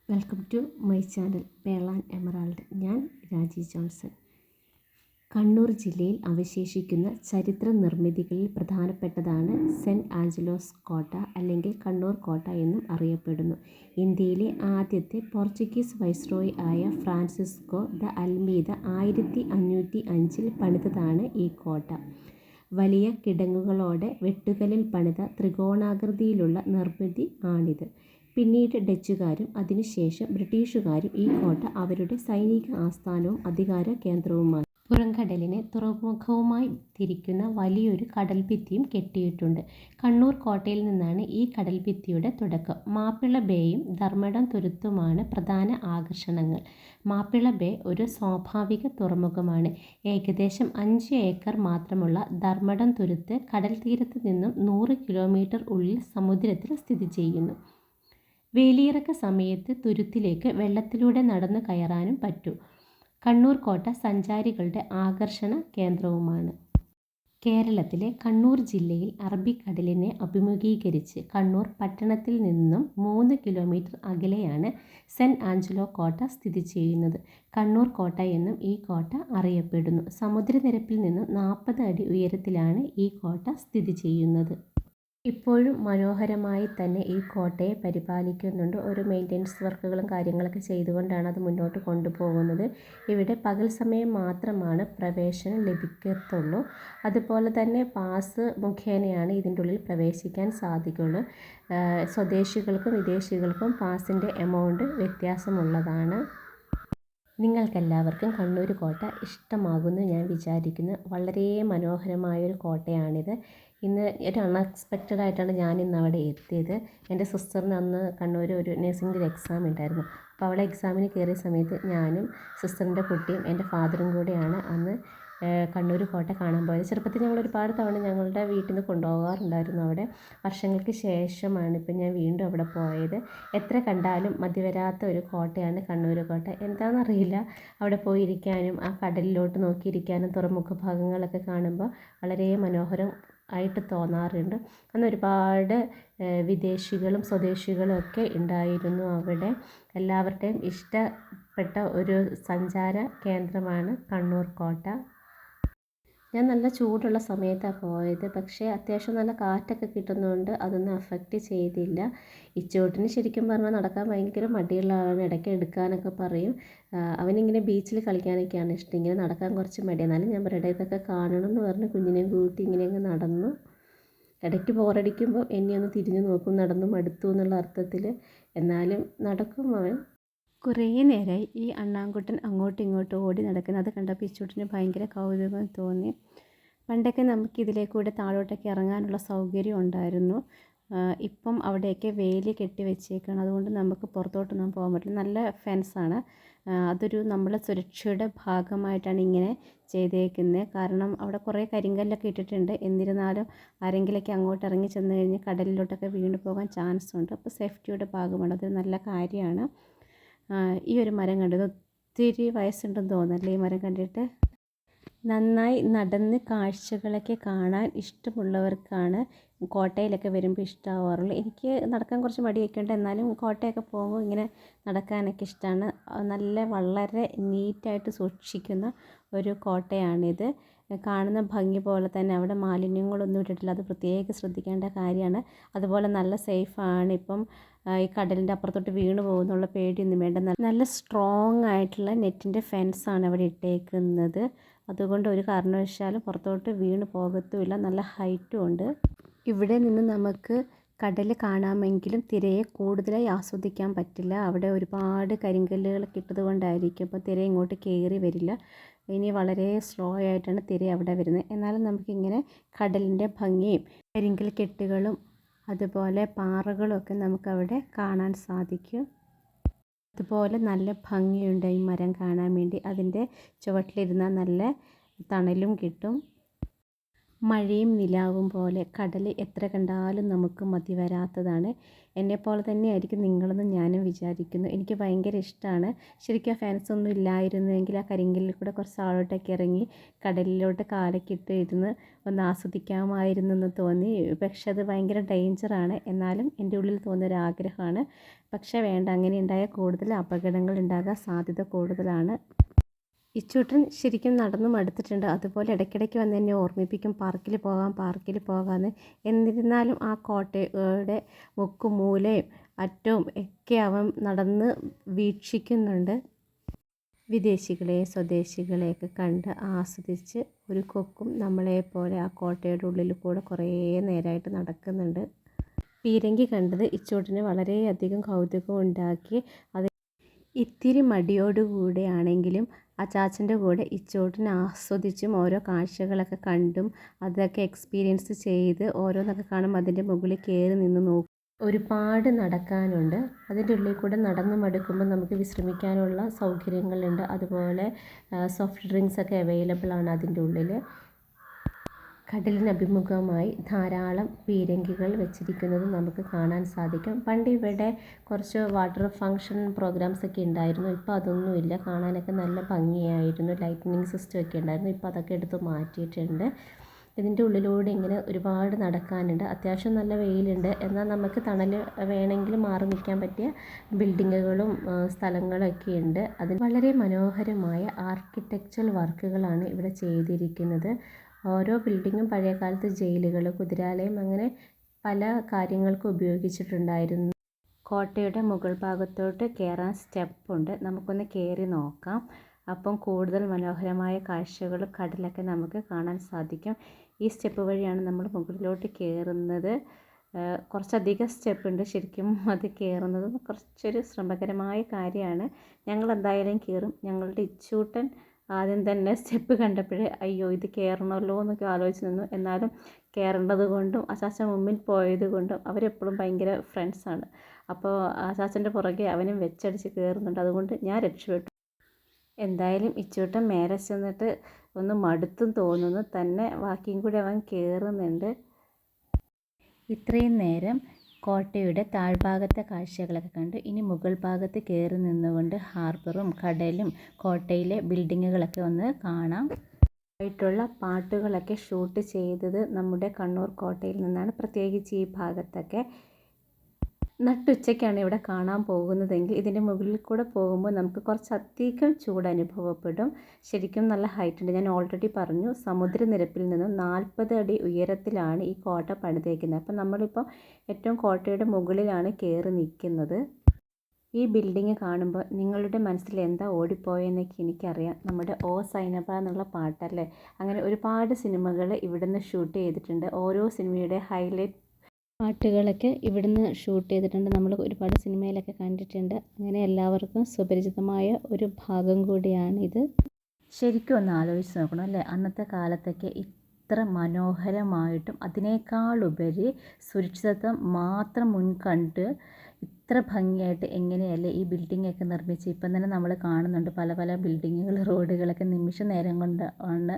Welcome to my channel pearl and emerald. ഞാൻ Raji Johnson. Kannur ജില്ലയിൽ അവശേഷിക്കുന്ന ചരിത്ര നിർമ്മിതികളിൽ പ്രധാനപ്പെട്ടതാണ് സെൻറ്റ് ആഞ്ചലോസ് കോട്ട, അല്ലെങ്കിൽ കണ്ണൂർ കോട്ട എന്നും അറിയപ്പെടുന്നു. ഇന്ത്യയിലെ ആദ്യത്തെ പോർച്ചുഗീസ് വൈസ്രോയി ആയ ഫ്രാൻസിസ്കോ ദ അൽമീദ 1505 പണിതതാണ് ഈ കോട്ട. വലിയ കിടങ്ങുകളോടെ വെട്ടുകല്ലിൽ പണിത ത്രികോണാകൃതിയിലുള്ള നിർമ്മിതി ആണിത്. പിന്നീട് ഡച്ചുകാരും അതിനുശേഷം ബ്രിട്ടീഷുകാരും ഈ കോട്ട അവരുടെ സൈനിക ആസ്ഥാനവും അധികാര കേന്ദ്രവുമായി. പുറംകടലിനെ തുറമുഖവുമായി തിരിക്കുന്ന വലിയൊരു കടൽഭിത്തിയും കെട്ടിയിട്ടുണ്ട്. കണ്ണൂർ കോട്ടയിൽ നിന്നാണ് ഈ കടൽഭിത്തിയുടെ തുടക്കം. മാപ്പിള ബേയും ധർമ്മടം തുരുത്തുമാണ് പ്രധാന ആകർഷണങ്ങൾ. മാപ്പിള ബേ ഒരു സ്വാഭാവിക തുറമുഖമാണ്. ഏകദേശം 5 ഏക്കർ മാത്രമുള്ള ധർമ്മടം തുരുത്ത് കടൽ തീരത്ത് നിന്നും 100 കിലോമീറ്റർ ഉള്ളിൽ സമുദ്രത്തിൽ സ്ഥിതി ചെയ്യുന്നു. വേലിയിറക്ക സമയത്ത് തുരുത്തിലേക്ക് വെള്ളത്തിലൂടെ നടന്നു കയറാനും പറ്റും. കണ്ണൂർ കോട്ട സഞ്ചാരികളുടെ ആകർഷണ കേന്ദ്രവുമാണ്. കേരളത്തിലെ കണ്ണൂർ ജില്ലയിൽ അറബിക്കടലിനെ അഭിമുഖീകരിച്ച് കണ്ണൂർ പട്ടണത്തിൽ നിന്നും 3 കിലോമീറ്റർ അകലെയാണ് സെൻറ്റ് ആഞ്ചലോ കോട്ട സ്ഥിതി ചെയ്യുന്നത്. കണ്ണൂർ കോട്ട എന്നും ഈ കോട്ട അറിയപ്പെടുന്നു. സമുദ്രനിരപ്പിൽ നിന്നും 40 അടി ഉയരത്തിലാണ് ഈ കോട്ട സ്ഥിതി ചെയ്യുന്നത്. ഇപ്പോഴും മനോഹരമായി തന്നെ ഈ കോട്ടയെ പരിപാലിക്കുന്നുണ്ട്. ഒരു മെയിൻ്റെനൻസ് വർക്കുകളും കാര്യങ്ങളൊക്കെ ചെയ്തുകൊണ്ടാണ് അത് മുന്നോട്ട് കൊണ്ടുപോകുന്നത്. ഇവിടെ പകൽ സമയം മാത്രമാണ് പ്രവേശനം ലഭിക്കത്തുള്ളൂ. അതുപോലെ തന്നെ പാസ് മുഖേനയാണ് ഇതിൻ്റെ ഉള്ളിൽ പ്രവേശിക്കാൻ സാധിക്കുള്ളൂ. സ്വദേശികൾക്കും വിദേശികൾക്കും പാസിൻ്റെ എമൗണ്ട് വ്യത്യാസമുള്ളതാണ്. നിങ്ങൾക്കെല്ലാവർക്കും കണ്ണൂർ കോട്ട ഇഷ്ടമാകുമെന്ന് ഞാൻ വിചാരിക്കുന്നു. വളരെ മനോഹരമായൊരു കോട്ടയാണിത്. ഇന്ന് ഒരു അൺഎക്സ്പെക്റ്റഡ് ആയിട്ടാണ് ഞാനിന്ന് അവിടെ എത്തിയത്. എൻ്റെ സിസ്റ്ററിന് അന്ന് കണ്ണൂർ ഒരു നഴ്സിംഗിൻ്റെ ഒരു എക്സാം ഉണ്ടായിരുന്നു. അപ്പോൾ അവളെ എക്സാമിന് കയറിയ സമയത്ത് ഞാനും സിസ്റ്ററിൻ്റെ കുട്ടിയും എൻ്റെ ഫാദറും കൂടെയാണ് അന്ന് കണ്ണൂർ കോട്ട കാണാൻ പോയത്. ചെറുപ്പത്തിൽ ഞങ്ങൾ ഒരുപാട് തവണ ഞങ്ങളുടെ വീട്ടിൽ നിന്ന് കൊണ്ടുപോകാറുണ്ടായിരുന്നു അവിടെ. വർഷങ്ങൾക്ക് ശേഷമാണ് ഇപ്പം ഞാൻ വീണ്ടും അവിടെ പോയത്. എത്ര കണ്ടാലും മതിവരാത്ത ഒരു കോട്ടയാണ് കണ്ണൂർ കോട്ട. എന്താണെന്നറിയില്ല, അവിടെ പോയിരിക്കാനും ആ കടലിലോട്ട് നോക്കിയിരിക്കാനും തുറമുഖ ഭാഗങ്ങളൊക്കെ കാണുമ്പോൾ വളരെ മനോഹരം ആയിട്ട് തോന്നാറുണ്ട്. അന്ന് ഒരുപാട് വിദേശികളും സ്വദേശികളും ഒക്കെ ഉണ്ടായിരുന്നു അവിടെ. എല്ലാവരുടെയും ഇഷ്ടപ്പെട്ട ഒരു സഞ്ചാര കേന്ദ്രമാണ് കണ്ണൂർ കോട്ട. ഞാൻ നല്ല ചൂടുള്ള സമയത്താണ് പോയത്. പക്ഷേ അത്യാവശ്യം നല്ല കാറ്റൊക്കെ കിട്ടുന്നതുകൊണ്ട് അതൊന്നും അഫക്റ്റ് ചെയ്തില്ല. ഇച്ചോട്ടിന് ശരിക്കും പറഞ്ഞാൽ നടക്കാൻ ഭയങ്കര മടിയുള്ളതാണ്. ഇടയ്ക്ക് എടുക്കാനൊക്കെ പറയും. അവനിങ്ങനെ ബീച്ചിൽ കളിക്കാനൊക്കെയാണ് ഇഷ്ടം. ഇങ്ങനെ നടക്കാൻ കുറച്ച് മടി. എന്നാലും ഞാൻ പറയട്ടെ, ഇതൊക്കെ കാണണം എന്ന് പറഞ്ഞ് കുഞ്ഞിനെയും കൂട്ടി ഇങ്ങനെ അങ്ങ് നടന്നു. ഇടയ്ക്ക് ബോറടിക്കുമ്പോൾ എന്നെ ഒന്ന് തിരിഞ്ഞു നോക്കും, നടന്നു മടുത്തു എന്നുള്ള അർത്ഥത്തിൽ. എന്നാലും നടക്കും അവൻ. കുറേ നേരമായി ഈ അണ്ണാൻകുട്ടൻ അങ്ങോട്ടും ഇങ്ങോട്ടും ഓടി നടക്കുന്നത്. അത് കണ്ടപ്പോൾ ഇച്ചൂട്ടിന് ഭയങ്കര കൗതുകം തോന്നി. പണ്ടൊക്കെ നമുക്ക് ഇതിലേക്കൂടെ താഴോട്ടൊക്കെ ഇറങ്ങാനുള്ള സൗകര്യം ഉണ്ടായിരുന്നു. ഇപ്പം അവിടെയൊക്കെ വേലി കെട്ടി വെച്ചേക്കാണ്. അതുകൊണ്ട് നമുക്ക് പുറത്തോട്ടൊന്നും പോകാൻ പറ്റില്ല. നല്ല ഫെൻസാണ്. അതൊരു നമ്മളെ സുരക്ഷയുടെ ഭാഗമായിട്ടാണ് ഇങ്ങനെ ചെയ്തേക്കുന്നത്. കാരണം അവിടെ കുറേ കരിങ്കല്ലൊക്കെ ഇട്ടിട്ടുണ്ട്. എന്നിരുന്നാലും ആരെങ്കിലൊക്കെ അങ്ങോട്ട് ഇറങ്ങി ചെന്ന് കഴിഞ്ഞ് കടലിലോട്ടൊക്കെ വീണ് പോകാൻ ചാൻസ് ഉണ്ട്. അപ്പോൾ സേഫ്റ്റിയുടെ ഭാഗമാണ്. അതൊരു നല്ല കാര്യമാണ്. ഈ ഒരു മരം കണ്ടത് ഒത്തിരി വയസ്സുണ്ടെന്ന് തോന്നുന്നല്ലേ ഈ മരം കണ്ടിട്ട്. നന്നായി നടന്ന് കാഴ്ചകളൊക്കെ കാണാൻ ഇഷ്ടമുള്ളവർക്കാണ് കോട്ടയിലൊക്കെ വരുമ്പോൾ ഇഷ്ടമാവാറുള്ളൂ. എനിക്ക് നടക്കാൻ കുറച്ച് മടിയൊക്കെ ഉണ്ട്. എന്നാലും കോട്ടയൊക്കെ പോകുമ്പോൾ ഇങ്ങനെ നടക്കാനൊക്കെ ഇഷ്ടമാണ്. വളരെ നീറ്റായിട്ട് സൂക്ഷിക്കുന്ന ഒരു കോട്ടയാണിത്. കാണുന്ന ഭംഗി പോലെ തന്നെ അവിടെ മാലിന്യങ്ങളൊന്നും ഇട്ടിട്ടില്ല. അത് പ്രത്യേകം ശ്രദ്ധിക്കേണ്ട കാര്യമാണ്. അതുപോലെ നല്ല സേഫാണ്. ഇപ്പം ഈ കടലിൻ്റെ അപ്പുറത്തോട്ട് വീണ് പോകുന്നുള്ള പേടിയൊന്നും വേണ്ട. നല്ല സ്ട്രോങ് ആയിട്ടുള്ള നെറ്റിൻ്റെ ഫെൻസാണ് അവിടെ ഇട്ടേക്കുന്നത്. അതുകൊണ്ട് ഒരു കാരണവശാലും പുറത്തോട്ട് വീണ് പോകത്തുമില്ല. നല്ല ഹൈറ്റും ഉണ്ട്. ഇവിടെ നിന്ന് നമുക്ക് കടൽ കാണാമെങ്കിലും തിരയെ കൂടുതലായി ആസ്വദിക്കാൻ പറ്റില്ല. അവിടെ ഒരുപാട് കരിങ്കല്ലുകളൊക്കെ ഇട്ടത് കൊണ്ടായിരിക്കും അപ്പോൾ തിര ഇങ്ങോട്ട് കയറി വരില്ല. ഇനി വളരെ സ്ലോ ആയിട്ടാണ് തിര അവിടെ വരുന്നത്. എന്നാലും നമുക്കിങ്ങനെ കടലിൻ്റെ ഭംഗിയും കരിങ്കൽ കെട്ടുകളും അതുപോലെ പാറകളും ഒക്കെ നമുക്കവിടെ കാണാൻ സാധിക്കും. അതുപോലെ നല്ല ഭംഗിയുണ്ട് ഈ മരം കാണാൻ വേണ്ടി. അതിൻ്റെ ചുവട്ടിലിരുന്നാൽ നല്ല തണലും കിട്ടും. മഴയും നിലാവും പോലെ കടൽ എത്ര കണ്ടാലും നമുക്ക് മതി വരാത്തതാണ്. എന്നെപ്പോലെ തന്നെയായിരിക്കും നിങ്ങളെന്ന് ഞാനും വിചാരിക്കുന്നു. എനിക്ക് ഭയങ്കര ഇഷ്ടമാണ്. ശരിക്കും ആ ഫാൻസൊന്നും ഇല്ലായിരുന്നുവെങ്കിൽ ആ കരിങ്കല്ലിൽ കൂടെ കുറച്ച് ആഴോട്ടൊക്കെ ഇറങ്ങി കടലിലോട്ട് കാലൊക്കെ ഇട്ട് ഇരുന്ന് ഒന്ന് ആസ്വദിക്കാമായിരുന്നു എന്ന് തോന്നി. പക്ഷെ അത് ഭയങ്കര ഡേഞ്ചറാണ്. എന്നാലും എൻ്റെ ഉള്ളിൽ തോന്നിയൊരു ആഗ്രഹമാണ്. പക്ഷേ വേണ്ട, അങ്ങനെ ഉണ്ടായാൽ കൂടുതൽ അപകടങ്ങൾ ഉണ്ടാകാൻ സാധ്യത കൂടുതലാണ്. ഇച്ചൂട്ടൻ ശരിക്കും നടന്നു മടുത്തിട്ടുണ്ട്. അതുപോലെ ഇടയ്ക്കിടയ്ക്ക് വന്ന് എന്നെ ഓർമ്മിപ്പിക്കും പാർക്കിൽ പോകാം പാർക്കിൽ പോകാമെന്ന്. എന്നിരുന്നാലും ആ കോട്ടയുടെ മുക്കും മൂലയും അറ്റവും ഒക്കെ അവൻ നടന്ന് വീക്ഷിക്കുന്നുണ്ട്. വിദേശികളെ സ്വദേശികളെയൊക്കെ കണ്ട് ആസ്വദിച്ച് ഒരു കൊക്കും നമ്മളെപ്പോലെ ആ കോട്ടയുടെ ഉള്ളിൽ കൂടെ കുറേ നേരമായിട്ട് നടക്കുന്നുണ്ട്. പീരങ്കി കണ്ടത് ഇച്ചൂട്ടന് വളരെയധികം കൗതുകം ഉണ്ടാക്കി. അത് ഇത്തിരി മടിയോടുകൂടെയാണെങ്കിലും അച്ചാച്ചൻ്റെ കൂടെ ഇച്ചൂട്ടൻ ആസ്വദിച്ചും ഓരോ കാഴ്ചകളൊക്കെ കണ്ടും അതൊക്കെ എക്സ്പീരിയൻസ് ചെയ്ത് ഓരോന്നൊക്കെ കാണുമ്പോൾ അതിൻ്റെ മുകളിൽ കയറി നിന്ന് നോക്കും. ഒരുപാട് നടക്കാനുണ്ട്. അതിൻ്റെ ഉള്ളിൽ കൂടെ നടന്ന് മടുക്കുമ്പോൾ നമുക്ക് വിശ്രമിക്കാനുള്ള സൗകര്യങ്ങളുണ്ട്. അതുപോലെ സോഫ്റ്റ് ഡ്രിങ്ക്സ് ഒക്കെ അവൈലബിൾ ആണ് അതിൻ്റെ ഉള്ളിൽ. കടലിനഭിമുഖമായി ധാരാളം പീരങ്കികൾ വെച്ചിരിക്കുന്നത് നമുക്ക് കാണാൻ സാധിക്കും. പണ്ട് ഇവിടെ കുറച്ച് വാട്ടർ ഫങ്ഷൻ പ്രോഗ്രാംസ് ഒക്കെ ഉണ്ടായിരുന്നു. ഇപ്പോൾ അതൊന്നുമില്ല. കാണാനൊക്കെ നല്ല ഭംഗിയായിരുന്നു. ലൈറ്റിനിങ് സിസ്റ്റം ഒക്കെ ഉണ്ടായിരുന്നു. ഇപ്പോൾ അതൊക്കെ എടുത്ത് മാറ്റിയിട്ടുണ്ട്. ഇതിൻ്റെ ഉള്ളിലൂടെ ഇങ്ങനെ ഒരുപാട് നടക്കാനുണ്ട്. അത്യാവശ്യം നല്ല വെയിലുണ്ട്. എന്നാൽ നമുക്ക് തണൽ വേണമെങ്കിൽ മാറി നിൽക്കാൻ പറ്റിയ ബിൽഡിങ്ങുകളും സ്ഥലങ്ങളൊക്കെ ഉണ്ട്. അതിൽ വളരെ മനോഹരമായ ആർക്കിടെക്ചറൽ വർക്കുകളാണ് ഇവിടെ ചെയ്തിരിക്കുന്നത്. ഓരോ ബിൽഡിങ്ങും പഴയകാലത്ത് ജയിലുകൾ, കുതിരാലയം അങ്ങനെ പല കാര്യങ്ങൾക്കും ഉപയോഗിച്ചിട്ടുണ്ടായിരുന്നു. കോട്ടയുടെ മുകൾ ഭാഗത്തോട്ട് കയറാൻ സ്റ്റെപ്പുണ്ട്. നമുക്കൊന്ന് കയറി നോക്കാം. അപ്പം കൂടുതൽ മനോഹരമായ കാഴ്ചകളും കടലൊക്കെ നമുക്ക് കാണാൻ സാധിക്കും. ഈ സ്റ്റെപ്പ് വഴിയാണ് നമ്മൾ മുകളിലോട്ട് കയറുന്നത്. കുറച്ചധികം സ്റ്റെപ്പുണ്ട്. ശരിക്കും അത് കയറുന്നത് കുറച്ചൊരു ശ്രമകരമായ കാര്യമാണ്. ഞങ്ങൾ എന്തായാലും കയറും. ഞങ്ങളുടെ ഇച്ചൂട്ടൻ ആദ്യം തന്നെ സ്റ്റെപ്പ് കണ്ടപ്പോഴേ അയ്യോ ഇത് കയറണമല്ലോ എന്നൊക്കെ ആലോചിച്ച് നിന്നു. എന്നാലും കയറേണ്ടത് കൊണ്ടും അച്ചാച്ചൻ മുമ്പിൽ പോയത് കൊണ്ടും അവരെപ്പോഴും ഭയങ്കര ഫ്രണ്ട്സാണ്. അപ്പോൾ അച്ചാച്ചൻ്റെ പുറകെ അവനും വെച്ചടിച്ച് കയറുന്നുണ്ട്. അതുകൊണ്ട് ഞാൻ രക്ഷപ്പെട്ടു. എന്തായാലും ഇച്ചൂട്ടൻ മേലെ ചെന്നിട്ട് ഒന്ന് മടുത്തും തോന്നുന്നു. തന്നെ ബാക്കിയും കൂടി അവൻ കയറുന്നുണ്ട്. ഇത്രയും നേരം കോട്ടയുടെ താഴ്ഭാഗത്തെ കാഴ്ചകളൊക്കെ കണ്ടു. ഇനി മുകൾ ഭാഗത്ത് കയറി നിന്നുകൊണ്ട് ഹാർബറും കടലും കോട്ടയിലെ ബിൽഡിങ്ങുകളൊക്കെ ഒന്ന് കാണാം. ആയിട്ടുള്ള പാട്ടുകളൊക്കെ ഷൂട്ട് ചെയ്തത് നമ്മുടെ കണ്ണൂർ കോട്ടയിൽ നിന്നാണ്. പ്രത്യേകിച്ച് ഈ ഭാഗത്തൊക്കെ നട്ടുച്ചയ്ക്കാണ് ഇവിടെ കാണാൻ പോകുന്നതെങ്കിൽ ഇതിൻ്റെ മുകളിൽ കൂടെ പോകുമ്പോൾ നമുക്ക് കുറച്ചധികം ചൂട് അനുഭവപ്പെടും. ശരിക്കും നല്ല ഹൈറ്റ് ഉണ്ട്. ഞാൻ ഓൾറെഡി പറഞ്ഞു, സമുദ്രനിരപ്പിൽ നിന്നും 40 അടി ഉയരത്തിലാണ് ഈ കോട്ട പണിതേക്കുന്നത്. അപ്പം നമ്മളിപ്പോൾ ഏറ്റവും കോട്ടയുടെ മുകളിലാണ് കയറി നിൽക്കുന്നത്. ഈ ബിൽഡിങ് കാണുമ്പോൾ നിങ്ങളുടെ മനസ്സിൽ എന്താ ഓടിപ്പോയെന്നൊക്കെ എനിക്കറിയാം. നമ്മുടെ ഓ സൈനബ എന്നുള്ള പാട്ടല്ലേ. അങ്ങനെ ഒരുപാട് സിനിമകൾ ഇവിടുന്ന് ഷൂട്ട് ചെയ്തിട്ടുണ്ട്. ഓരോ സിനിമയുടെ ഹൈലൈറ്റ് പാട്ടുകളൊക്കെ ഇവിടുന്ന് ഷൂട്ട് ചെയ്തിട്ടുണ്ട്. നമ്മൾ ഒരുപാട് സിനിമയിലൊക്കെ കണ്ടിട്ടുണ്ട്. അങ്ങനെ എല്ലാവർക്കും സുപരിചിതമായ ഒരു ഭാഗം കൂടിയാണിത്. ശരിക്കും ഒന്ന് ആലോചിച്ച് നോക്കണം അല്ലേ. അന്നത്തെ കാലത്തൊക്കെ ഇത്ര മനോഹരമായിട്ടും അതിനേക്കാളുപരി സുരക്ഷിതത്വം മാത്രം മുൻകണ്ട് ഇത്ര ഭംഗിയായിട്ട് എങ്ങനെയല്ലേ ഈ ബിൽഡിങ്ങൊക്കെ നിർമ്മിച്ച്. ഇപ്പം തന്നെ നമ്മൾ കാണുന്നുണ്ട് പല പല ബിൽഡിങ്ങുകൾ, റോഡുകളൊക്കെ നിമിഷ നേരം കൊണ്ട് ആണ്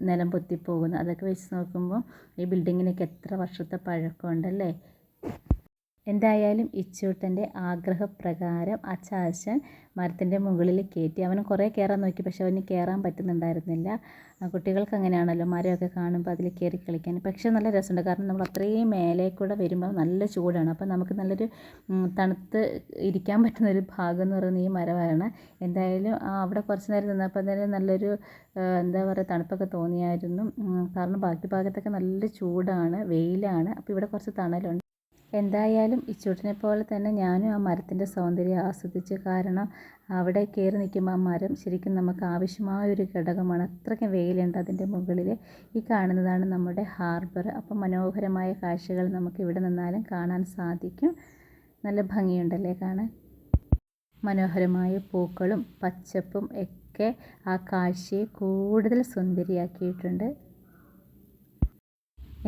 നിലം പൊത്തിപ്പോകുന്നത്. അതൊക്കെ വെച്ച് നോക്കുമ്പോൾ ഈ ബിൽഡിങ്ങിനൊക്കെ എത്ര വർഷത്തെ പഴക്കമുണ്ടല്ലേ. എന്തായാലും ഇച്ചൂട്ടൻ്റെ ആഗ്രഹപ്രകാരം അച്ചാച്ചൻ മരത്തിൻ്റെ മുകളിൽ കയറ്റി. അവന് കുറേ കയറാൻ നോക്കി, പക്ഷെ അവന് കയറാൻ പറ്റുന്നുണ്ടായിരുന്നില്ല. കുട്ടികൾക്ക് അങ്ങനെയാണല്ലോ, മരമൊക്കെ കാണുമ്പോൾ അതിൽ കയറി കളിക്കാൻ. പക്ഷേ നല്ല രസമുണ്ട്. കാരണം നമ്മൾ അത്രയും മേലെ കൂടെ വരുമ്പോൾ നല്ല ചൂടാണ്. അപ്പോൾ നമുക്ക് നല്ലൊരു തണുത്ത് ഇരിക്കാൻ പറ്റുന്നൊരു ഭാഗം എന്ന് പറയുന്നത് ഈ മരമാണ്. എന്തായാലും അവിടെ കുറച്ച് നേരം നിന്നപ്പോൾ തന്നെ നല്ലൊരു എന്താ പറയുക തണുപ്പൊക്കെ തോന്നിയായിരുന്നു. കാരണം ബാക്കി ഭാഗത്തൊക്കെ നല്ല ചൂടാണ്, വെയിലാണ്. അപ്പോൾ ഇവിടെ കുറച്ച് തണലുണ്ട്. എന്തായാലും ഇച്ചൂട്ടിനെ പോലെ തന്നെ ഞാനും ആ മരത്തിൻ്റെ സൗന്ദര്യം ആസ്വദിച്ചു. കാരണം അവിടെ കയറി നിൽക്കുമ്പോൾ ആ മരം ശരിക്കും നമുക്ക് ആവശ്യമായൊരു ഘടകമാണ്. അത്രയ്ക്കും വെയിലുണ്ട് അതിൻ്റെ മുകളിൽ. ഈ കാണുന്നതാണ് നമ്മുടെ ഹാർബർ. അപ്പം മനോഹരമായ കാഴ്ചകൾ നമുക്ക് ഇവിടെ നിന്നാലും കാണാൻ സാധിക്കും. നല്ല ഭംഗിയുണ്ടല്ലേ കാണാൻ. മനോഹരമായ പൂക്കളും പച്ചപ്പും ഒക്കെ ആ കാഴ്ചയെ കൂടുതൽ സുന്ദരിയാക്കിയിട്ടുണ്ട്.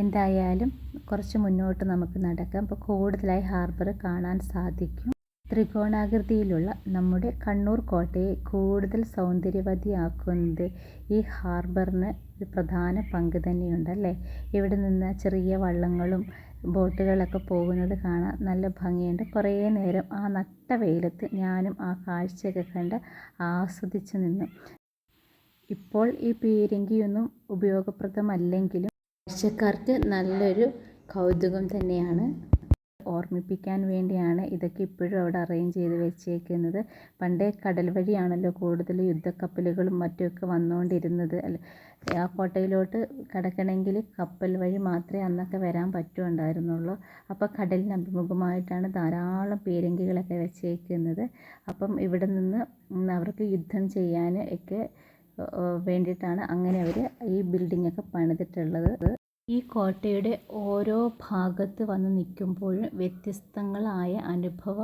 എന്തായാലും കുറച്ച് മുന്നോട്ട് നമുക്ക് നടക്കാം. അപ്പോൾ കൂടുതലായി ഹാർബർ കാണാൻ സാധിക്കും. ത്രികോണാകൃതിയിലുള്ള നമ്മുടെ കണ്ണൂർ കോട്ടയെ കൂടുതൽ സൗന്ദര്യവതിയാക്കുന്നത് ഈ ഹാർബറിന് ഒരു പ്രധാന പങ്ക് തന്നെയുണ്ടല്ലേ. ഇവിടെ നിന്ന് ചെറിയ വള്ളങ്ങളും ബോട്ടുകളൊക്കെ പോകുന്നത് കാണാൻ നല്ല ഭംഗിയുണ്ട്. കുറേ നേരം ആ നട്ട വെയിലത്ത് ഞാനും ആ കാഴ്ചയൊക്കെ കണ്ട് ആസ്വദിച്ചു നിന്നു. ഇപ്പോൾ ഈ പീരങ്കിയൊന്നും ഉപയോഗപ്രദമല്ലെങ്കിലും കാഴ്ചക്കാർക്ക് നല്ലൊരു കൗതുകം തന്നെയാണ്. ഓർമ്മിപ്പിക്കാൻ വേണ്ടിയാണ് ഇതൊക്കെ ഇപ്പോഴും അവിടെ അറേഞ്ച് ചെയ്ത് വെച്ചേക്കുന്നത്. പണ്ടേ കടൽ വഴിയാണല്ലോ കൂടുതൽ യുദ്ധക്കപ്പലുകളും മറ്റുമൊക്കെ വന്നുകൊണ്ടിരുന്നത്. ആ കോട്ടയിലോട്ട് കടക്കണമെങ്കിൽ കപ്പൽ വഴി മാത്രമേ അന്നൊക്കെ വരാൻ പറ്റുണ്ടായിരുന്നുള്ളൂ. അപ്പോൾ കടലിന് അഭിമുഖമായിട്ടാണ് ധാരാളം പീരങ്കികളൊക്കെ വെച്ചേക്കുന്നത്. അപ്പം ഇവിടെ നിന്ന് അവർക്ക് യുദ്ധം ചെയ്യാൻ ഒക്കെ വേണ്ടിയിട്ടാണ് അങ്ങനെ അവർ ഈ ബിൽഡിങ്ങൊക്കെ പണിതിട്ടുള്ളത്. ഈ കോട്ടയുടെ ഓരോ ഭാഗത്ത് വന്ന് നിൽക്കുമ്പോഴും വ്യത്യസ്തങ്ങളായ അനുഭവ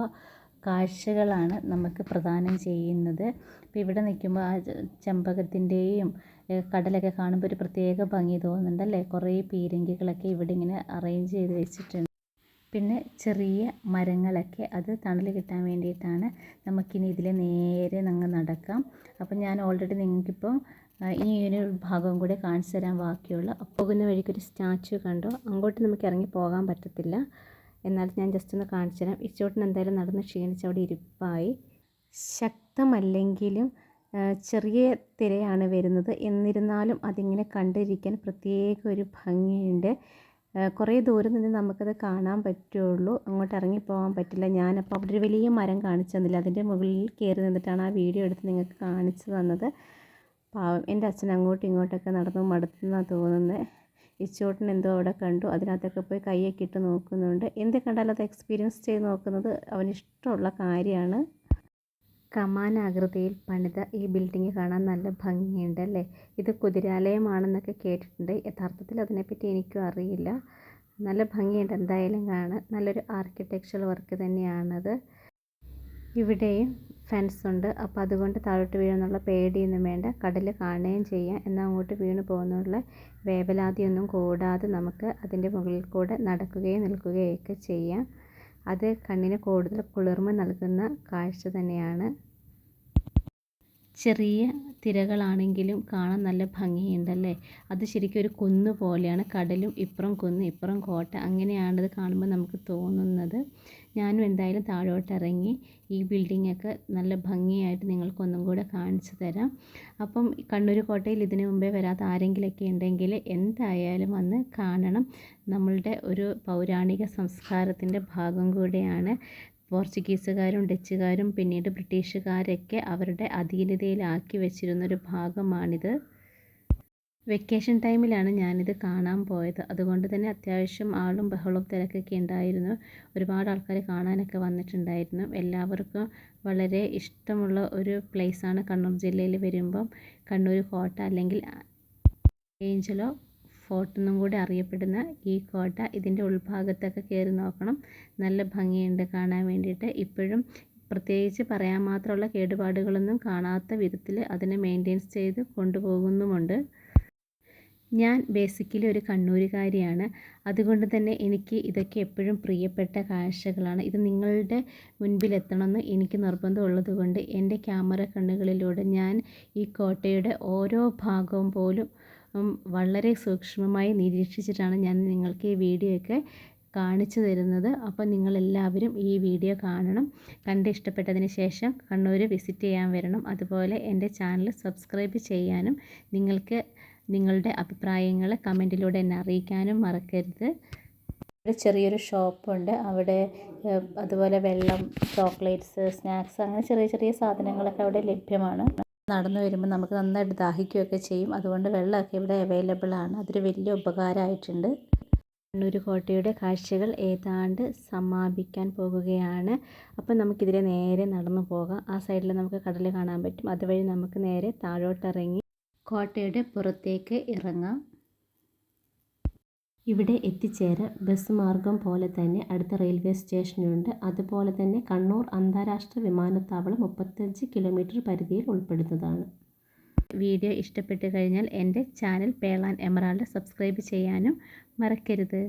കാഴ്ചകളാണ് നമുക്ക് പ്രദാനം ചെയ്യുന്നത്. ഇപ്പോൾ ഇവിടെ നിൽക്കുമ്പോൾ ആ ചെമ്പകത്തിൻ്റെയും കടലൊക്കെ കാണുമ്പോൾ ഒരു പ്രത്യേക ഭംഗി തോന്നുന്നുണ്ടല്ലേ. കുറേ പീരങ്കികളൊക്കെ ഇവിടെ ഇങ്ങനെ അറേഞ്ച് ചെയ്ത് വെച്ചിട്ടുണ്ട്. പിന്നെ ചെറിയ മരങ്ങളൊക്കെ അത് തണൽ കിട്ടാൻ വേണ്ടിയിട്ടാണ്. നമുക്കിനി ഇതിൽ നേരെ അങ്ങ് നടക്കാം. അപ്പം ഞാൻ ഓൾറെഡി നിങ്ങൾക്കിപ്പോൾ ഈ ഒരു ഭാഗവും കൂടെ കാണിച്ചു തരാൻ ബാക്കിയുള്ള. പോകുന്ന വഴിക്കൊരു സ്റ്റാച്ചു കണ്ടോ, അങ്ങോട്ട് നമുക്ക് ഇറങ്ങി പോകാൻ പറ്റത്തില്ല. എന്നാലും ഞാൻ ജസ്റ്റ് ഒന്ന് കാണിച്ചു തരാം. ഇച്ചോട്ടിന് എന്തായാലും നടന്ന് ക്ഷീണിച്ച് അവിടെ ഇരിപ്പായി. ശക്തമല്ലെങ്കിലും ചെറിയ തിരയാണ് വരുന്നത്. എന്നിരുന്നാലും അതിങ്ങനെ കണ്ടിരിക്കാൻ പ്രത്യേക ഒരു ഭംഗിയുണ്ട്. കുറേ ദൂരം നിന്ന് നമുക്കത് കാണാൻ പറ്റുള്ളൂ, അങ്ങോട്ട് ഇറങ്ങിപ്പോകാൻ പറ്റില്ല. ഞാനപ്പോൾ അവിടെ ഒരു വലിയ മരം കാണിച്ചു തന്നില്ല, അതിൻ്റെ മുകളിൽ കയറി നിന്നിട്ടാണ് ആ വീഡിയോ എടുത്ത് നിങ്ങൾക്ക് കാണിച്ചു തന്നത്. പാവം എൻ്റെ അച്ഛൻ അങ്ങോട്ടും ഇങ്ങോട്ടൊക്കെ നടന്നു മടുത്തെന്നാണ് തോന്നുന്നത്. ഇച്ചോട്ടിന് എന്തോ അവിടെ കണ്ടു, അതിനകത്തൊക്കെ പോയി കൈയൊക്കെ ഇട്ട് നോക്കുന്നുണ്ട്. എന്ത് കണ്ടാലും അത് എക്സ്പീരിയൻസ് ചെയ്ത് നോക്കുന്നത് അവനിഷ്ടമുള്ള കാര്യമാണ്. കമാനാകൃതിയിൽ പണിത ഈ ബിൽഡിങ് കാണാൻ നല്ല ഭംഗിയുണ്ട് അല്ലേ. ഇത് കുതിരാലയമാണെന്നൊക്കെ കേട്ടിട്ടുണ്ട്. യഥാർത്ഥത്തിൽ അതിനെപ്പറ്റി എനിക്കും അറിയില്ല. നല്ല ഭംഗിയുണ്ട് എന്തായാലും കാണാൻ. നല്ലൊരു ആർക്കിടെക്ചറൽ വർക്ക് തന്നെയാണത്. ഇവിടെയും ഫെൻസ് ഉണ്ട്. അപ്പോൾ അതുകൊണ്ട് താഴോട്ട് വീഴുന്നുള്ള പേടിയൊന്നും വേണ്ട. കടൽ കാണുകയും ചെയ്യാം, എന്നാൽ അങ്ങോട്ട് വീണ് പോകുന്നുള്ള വേവലാതിയൊന്നും കൂടാതെ നമുക്ക് അതിൻ്റെ മുകളിൽ കൂടെ നടക്കുകയും നിൽക്കുകയൊക്കെ ചെയ്യാം. അത് കണ്ണിന് കൂടുതൽ കുളിർമ നൽകുന്ന കാഴ്ച തന്നെയാണ്. ചെറിയ തിരകളാണെങ്കിലും കാണാൻ നല്ല ഭംഗിയുണ്ടല്ലേ. അത് ശരിക്കും ഒരു കുന്ന് പോലെയാണ്. കടലും ഇപ്പുറം കുന്ന് ഇപ്പുറം കോട്ട, അങ്ങനെയാണത് കാണുമ്പോൾ നമുക്ക് തോന്നുന്നത്. ഞാനും എന്തായാലും താഴോട്ട് ഇറങ്ങി ഈ ബിൽഡിങ്ങൊക്കെ നല്ല ഭംഗിയായിട്ട് നിങ്ങൾക്കൊന്നും കൂടെ കാണിച്ചു തരാം. അപ്പം കണ്ണൂർ കോട്ടയിൽ ഇതിനു മുമ്പേ വരാത്ത ആരെങ്കിലുമൊക്കെ ഉണ്ടെങ്കിൽ എന്തായാലും വന്ന് കാണണം. നമ്മളുടെ ഒരു പൗരാണിക സംസ്കാരത്തിൻ്റെ ഭാഗം കൂടെയാണ്. പോർച്ചുഗീസുകാരും ഡച്ചുകാരും പിന്നീട് ബ്രിട്ടീഷുകാരൊക്കെ അവരുടെ അധീനതയിലാക്കി വെച്ചിരുന്നൊരു ഭാഗമാണിത്. വെക്കേഷൻ ടൈമിലാണ് ഞാനിത് കാണാൻ പോയത്. അതുകൊണ്ട് തന്നെ അത്യാവശ്യം ആളും ബഹളവും തിരക്കൊക്കെ ഉണ്ടായിരുന്നു. ഒരുപാട് ആൾക്കാർ കാണാനൊക്കെ വന്നിട്ടുണ്ടായിരുന്നു. എല്ലാവർക്കും വളരെ ഇഷ്ടമുള്ള ഒരു പ്ലേസാണ് കണ്ണൂർ ജില്ലയിൽ വരുമ്പം കണ്ണൂർ കോട്ട, അല്ലെങ്കിൽ ഏഞ്ചലോ ഫോർട്ട് എന്നും കൂടി അറിയപ്പെടുന്ന ഈ കോട്ട. ഇതിൻ്റെ ഉൾഭാഗത്തൊക്കെ കയറി നോക്കണം, നല്ല ഭംഗിയുണ്ട് കാണാൻ വേണ്ടിയിട്ട്. ഇപ്പോഴും പ്രത്യേകിച്ച് പറയാൻ മാത്രമുള്ള കേടുപാടുകളൊന്നും കാണാത്ത വിധത്തിൽ അതിനെ മെയിൻറ്റെയിൻസ് ചെയ്ത് കൊണ്ടുപോകുന്നുമുണ്ട്. ഞാൻ ബേസിക്കലി ഒരു കണ്ണൂരുകാരിയാണ്. അതുകൊണ്ട് തന്നെ എനിക്ക് ഇതൊക്കെ എപ്പോഴും പ്രിയപ്പെട്ട കാഴ്ചകളാണ്. ഇത് നിങ്ങളുടെ മുൻപിലെത്തണമെന്ന് എനിക്ക് നിർബന്ധമുള്ളത് കൊണ്ട് എൻ്റെ ക്യാമറ കണ്ണുകളിലൂടെ ഞാൻ ഈ കോട്ടയുടെ ഓരോ ഭാഗവും പോലും വളരെ സൂക്ഷ്മമായി നിരീക്ഷിച്ചിട്ടാണ് ഞാൻ നിങ്ങൾക്ക് ഈ വീഡിയോ ഒക്കെ കാണിച്ചു തരുന്നത്. അപ്പോൾ നിങ്ങളെല്ലാവരും ഈ വീഡിയോ കാണണം. കണ്ട് ഇഷ്ടപ്പെട്ടതിന് ശേഷം കണ്ണൂർ വിസിറ്റ് ചെയ്യാൻ വരണം. അതുപോലെ എൻ്റെ ചാനൽ സബ്സ്ക്രൈബ് ചെയ്യാനും നിങ്ങൾക്ക് നിങ്ങളുടെ അഭിപ്രായങ്ങൾ കമൻറ്റിലൂടെ എന്നെ അറിയിക്കാനും മറക്കരുത്. ഇവിടെ ചെറിയൊരു ഷോപ്പുണ്ട്. അവിടെ അതുപോലെ വെള്ളം, ചോക്ലേറ്റ്സ്, സ്നാക്സ്, അങ്ങനെ ചെറിയ ചെറിയ സാധനങ്ങളൊക്കെ അവിടെ ലഭ്യമാണ്. നടന്നു വരുമ്പോൾ നമുക്ക് നന്നായിട്ട് ദാഹിക്കുകയൊക്കെ ചെയ്യും. അതുകൊണ്ട് വെള്ളമൊക്കെ ഇവിടെ അവൈലബിൾ ആണ്. അതൊരു വലിയ ഉപകാരമായിട്ടുണ്ട്. കണ്ണൂർ കോട്ടയുടെ കാഴ്ചകൾ ഏതാണ്ട് സമാപിക്കാൻ പോകുകയാണ്. അപ്പോൾ നമുക്കിതിലെ നേരെ നടന്നു പോകാം. ആ സൈഡിൽ നമുക്ക് കടൽ കാണാൻ പറ്റും. അതുവഴി നമുക്ക് നേരെ താഴോട്ടിറങ്ങി കോട്ടയുടെ പുറത്തേക്ക് ഇറങ്ങാം. ഇവിടെ എത്തിച്ചേരാൻ ബസ് മാർഗം പോലെ തന്നെ അടുത്ത റെയിൽവേ സ്റ്റേഷനുണ്ട്. അതുപോലെ തന്നെ കണ്ണൂർ അന്താരാഷ്ട്ര വിമാനത്താവളം 35 കിലോമീറ്റർ പരിധിയിൽ ഉൾപ്പെടുന്നതാണ്. വീഡിയോ ഇഷ്ടപ്പെട്ട് കഴിഞ്ഞാൽ എൻ്റെ channel pearl and emerald subscribe ചെയ്യാനും മറക്കരുത്.